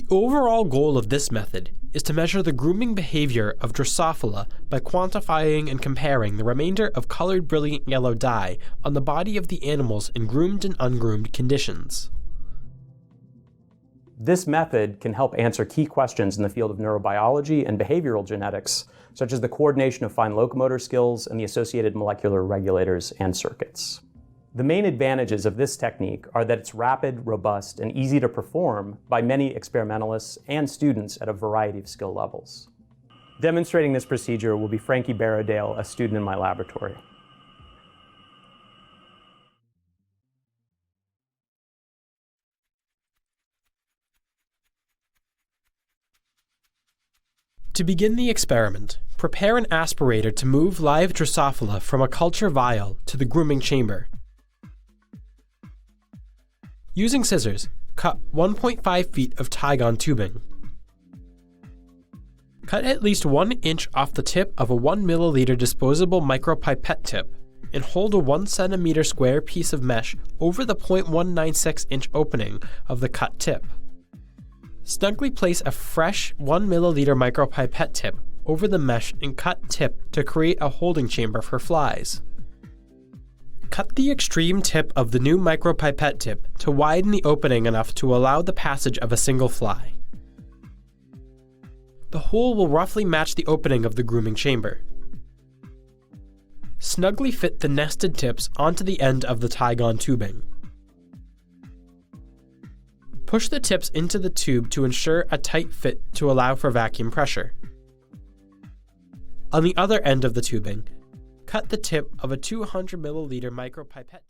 The overall goal of this method is to measure the grooming behavior of Drosophila by quantifying and comparing the remainder of colored brilliant yellow dye on the body of the animals in groomed and ungroomed conditions. This method can help answer key questions in the field of neurobiology and behavioral genetics, such as the coordination of fine locomotor skills and the associated molecular regulators and circuits. The main advantages of this technique are that it's rapid, robust, and easy to perform by many experimentalists and students at a variety of skill levels. Demonstrating this procedure will be Frankie Barradale, a student in my laboratory. To begin the experiment, prepare an aspirator to move live Drosophila from a culture vial to the grooming chamber. Using scissors, cut 1.5 feet of Tygon tubing. Cut at least 1 inch off the tip of a 1 milliliter disposable micropipette tip and hold a 1 centimeter square piece of mesh over the 0.196 inch opening of the cut tip. Snugly place a fresh 1 milliliter micropipette tip over the mesh and cut tip to create a holding chamber for flies. Cut the extreme tip of the new micropipette tip to widen the opening enough to allow the passage of a single fly. The hole will roughly match the opening of the grooming chamber. Snugly fit the nested tips onto the end of the Tygon tubing. Push the tips into the tube to ensure a tight fit to allow for vacuum pressure. On the other end of the tubing, cut the tip of a 200 milliliter micropipette